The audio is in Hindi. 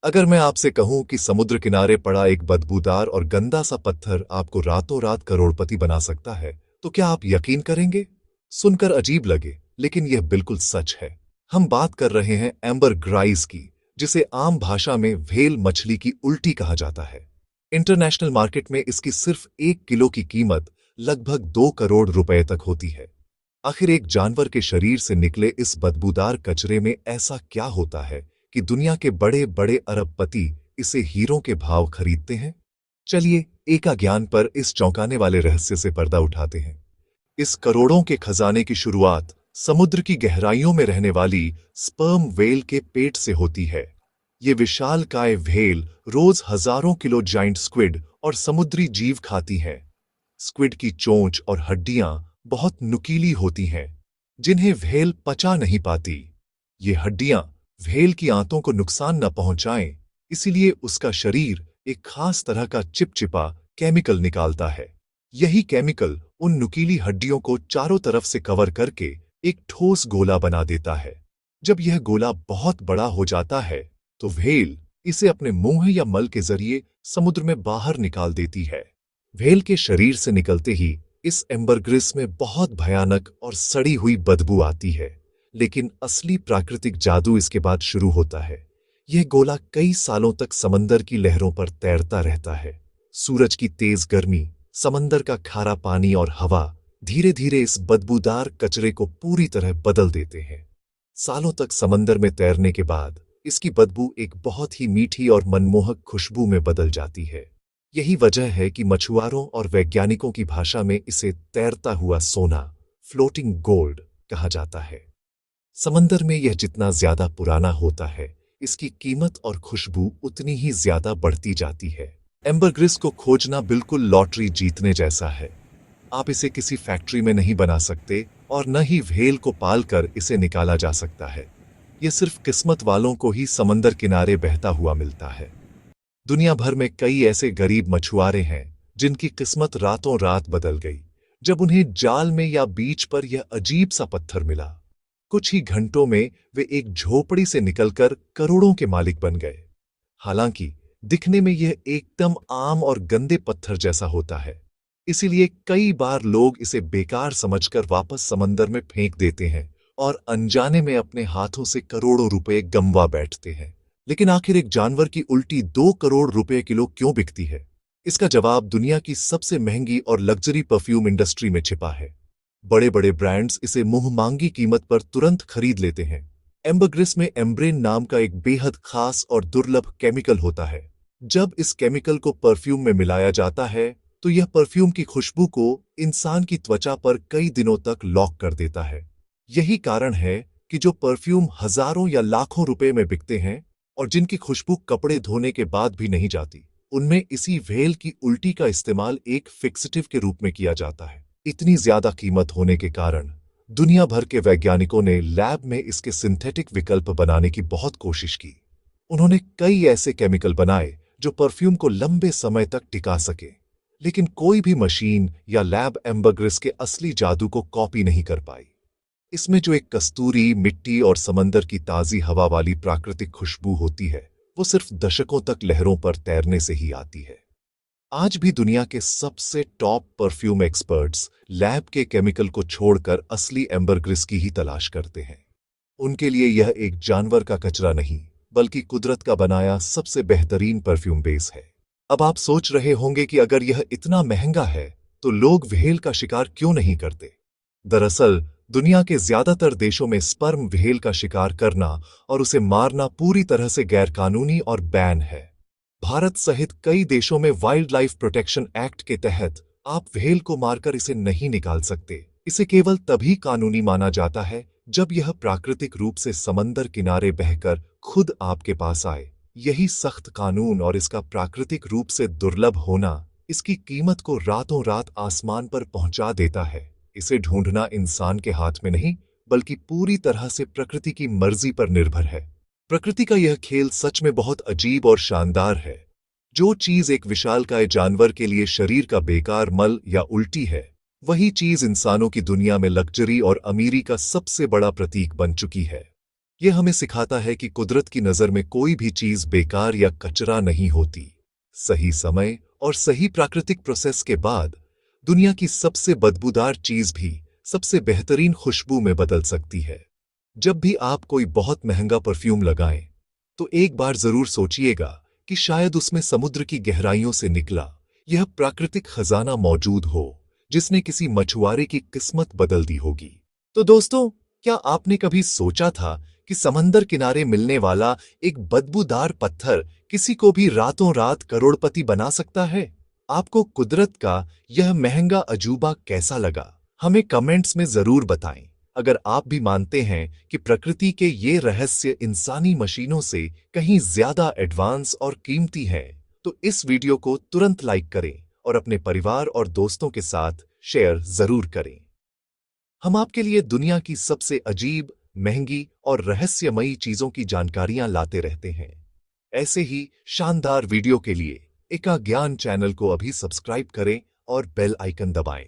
अगर मैं आपसे कहूं कि समुद्र किनारे पड़ा एक बदबूदार और गंदा सा पत्थर आपको रातों रात करोड़पति बना सकता है, तो क्या आप यकीन करेंगे? सुनकर अजीब लगे, लेकिन यह बिल्कुल सच है। हम बात कर रहे हैं एम्बर ग्राइस की, जिसे आम भाषा में व्हेल मछली की उल्टी कहा जाता है। इंटरनेशनल मार्केट में इसकी सिर्फ 1 किलो की कीमत लगभग 2 करोड़ रुपए तक होती है। आखिर एक जानवर के शरीर से निकले इस बदबूदार कचरे में ऐसा क्या होता है कि दुनिया के बड़े बड़े अरबपति इसे हीरों के भाव खरीदते हैं? चलिए एका ज्ञान पर इस चौंकाने वाले रहस्य से पर्दा उठाते हैं। इस करोड़ों के खजाने की शुरुआत समुद्र की गहराइयों में रहने वाली स्पर्म व्हेल के पेट से होती है। ये विशालकाय व्हेल रोज हजारों किलो जाइंट स्क्विड और समुद्री जीव खाती हैं। स्क्विड की चोंच और हड्डियां बहुत नुकीली होती हैं, जिन्हें व्हेल पचा नहीं पाती। ये हड्डियां व्हेल की आंतों को नुकसान न पहुंचाएं, इसीलिए उसका शरीर एक खास तरह का चिपचिपा केमिकल निकालता है। यही केमिकल उन नुकीली हड्डियों को चारों तरफ से कवर करके एक ठोस गोला बना देता है। जब यह गोला बहुत बड़ा हो जाता है, तो व्हेल इसे अपने मुंह या मल के जरिए समुद्र में बाहर निकाल देती है। व्हेल के शरीर से निकलते ही इस एम्बरग्रिस में बहुत भयानक और सड़ी हुई बदबू आती है, लेकिन असली प्राकृतिक जादू इसके बाद शुरू होता है। यह गोला कई सालों तक समंदर की लहरों पर तैरता रहता है। सूरज की तेज गर्मी, समंदर का खारा पानी और हवा धीरे धीरे इस बदबूदार कचरे को पूरी तरह बदल देते हैं। सालों तक समंदर में तैरने के बाद इसकी बदबू एक बहुत ही मीठी और मनमोहक खुशबू में बदल जाती है। यही वजह है कि मछुआरों और वैज्ञानिकों की भाषा में इसे तैरता हुआ सोना, फ्लोटिंग गोल्ड कहा जाता है। समंदर में यह जितना ज्यादा पुराना होता है, इसकी कीमत और खुशबू उतनी ही ज्यादा बढ़ती जाती है। एम्बरग्रिस को खोजना बिल्कुल लॉटरी जीतने जैसा है। आप इसे किसी फैक्ट्री में नहीं बना सकते और न ही व्हेल को पालकर इसे निकाला जा सकता है। यह सिर्फ किस्मत वालों को ही समंदर किनारे बहता हुआ मिलता है। दुनिया भर में कई ऐसे गरीब मछुआरे हैं जिनकी किस्मत रातों रात बदल गई जब उन्हें जाल में या बीच पर यह अजीब सा पत्थर मिला। कुछ ही घंटों में वे एक झोपड़ी से निकलकर करोड़ों के मालिक बन गए। हालांकि दिखने में यह एकदम आम और गंदे पत्थर जैसा होता है, इसीलिए कई बार लोग इसे बेकार समझकर वापस समंदर में फेंक देते हैं और अनजाने में अपने हाथों से करोड़ों रुपए गंवा बैठते हैं। लेकिन आखिर एक जानवर की उल्टी 2 करोड़ रुपए किलो क्यों बिकती है? इसका जवाब दुनिया की सबसे महंगी और लग्जरी परफ्यूम इंडस्ट्री में छिपा है। बड़े बड़े ब्रांड्स इसे मुंह मांगी कीमत पर तुरंत खरीद लेते हैं। एम्बरग्रिस में एम्ब्रेन नाम का एक बेहद खास और दुर्लभ केमिकल होता है। जब इस केमिकल को परफ्यूम में मिलाया जाता है, तो यह परफ्यूम की खुशबू को इंसान की त्वचा पर कई दिनों तक लॉक कर देता है। यही कारण है कि जो परफ्यूम हजारों या लाखों रुपए में बिकते हैं और जिनकी खुशबू कपड़े धोने के बाद भी नहीं जाती, उनमें इसी व्हेल की उल्टी का इस्तेमाल एक फिक्सेटिव के रूप में किया जाता है। इतनी ज्यादा कीमत होने के कारण दुनिया भर के वैज्ञानिकों ने लैब में इसके सिंथेटिक विकल्प बनाने की बहुत कोशिश की। उन्होंने कई ऐसे केमिकल बनाए जो परफ्यूम को लंबे समय तक टिका सके, लेकिन कोई भी मशीन या लैब एम्बरग्रिस के असली जादू को कॉपी नहीं कर पाई। इसमें जो एक कस्तूरी, मिट्टी और समंदर की ताजी हवा वाली प्राकृतिक खुशबू होती है, वो सिर्फ दशकों तक लहरों पर तैरने से ही आती है। आज भी दुनिया के सबसे टॉप परफ्यूम एक्सपर्ट्स लैब के केमिकल को छोड़कर असली एम्बरग्रिस की ही तलाश करते हैं। उनके लिए यह एक जानवर का कचरा नहीं, बल्कि कुदरत का बनाया सबसे बेहतरीन परफ्यूम बेस है। अब आप सोच रहे होंगे कि अगर यह इतना महंगा है, तो लोग व्हेल का शिकार क्यों नहीं करते? दरअसल दुनिया के ज्यादातर देशों में स्पर्म व्हेल का शिकार करना और उसे मारना पूरी तरह से गैरकानूनी और बैन है। भारत सहित कई देशों में वाइल्ड लाइफ प्रोटेक्शन एक्ट के तहत आप व्हेल को मारकर इसे नहीं निकाल सकते। इसे केवल तभी कानूनी माना जाता है जब यह प्राकृतिक रूप से समंदर किनारे बहकर खुद आपके पास आए। यही सख्त कानून और इसका प्राकृतिक रूप से दुर्लभ होना इसकी कीमत को रातों रात आसमान पर पहुंचा देता है। इसे ढूंढना इंसान के हाथ में नहीं, बल्कि पूरी तरह से प्रकृति की मर्जी पर निर्भर है। प्रकृति का यह खेल सच में बहुत अजीब और शानदार है। जो चीज एक विशालकाय जानवर के लिए शरीर का बेकार मल या उल्टी है, वही चीज इंसानों की दुनिया में लग्जरी और अमीरी का सबसे बड़ा प्रतीक बन चुकी है। यह हमें सिखाता है कि कुदरत की नजर में कोई भी चीज बेकार या कचरा नहीं होती। सही समय और सही प्राकृतिक प्रोसेस के बाद दुनिया की सबसे बदबूदार चीज भी सबसे बेहतरीन खुशबू में बदल सकती है। जब भी आप कोई बहुत महंगा परफ्यूम लगाएं, तो एक बार जरूर सोचिएगा कि शायद उसमें समुद्र की गहराइयों से निकला यह प्राकृतिक खजाना मौजूद हो, जिसने किसी मछुआरे की किस्मत बदल दी होगी। तो दोस्तों, क्या आपने कभी सोचा था कि समंदर किनारे मिलने वाला एक बदबूदार पत्थर किसी को भी रातों रात करोड़पति बना सकता है? आपको कुदरत का यह महंगा अजूबा कैसा लगा? हमें कमेंट्स में जरूर बताएं। अगर आप भी मानते हैं कि प्रकृति के ये रहस्य इंसानी मशीनों से कहीं ज्यादा एडवांस और कीमती है, तो इस वीडियो को तुरंत लाइक करें और अपने परिवार और दोस्तों के साथ शेयर जरूर करें। हम आपके लिए दुनिया की सबसे अजीब, महंगी और रहस्यमयी चीजों की जानकारियां लाते रहते हैं। ऐसे ही शानदार वीडियो के लिए एका ज्ञान चैनल को अभी सब्सक्राइब करें और बेल आइकन दबाएं।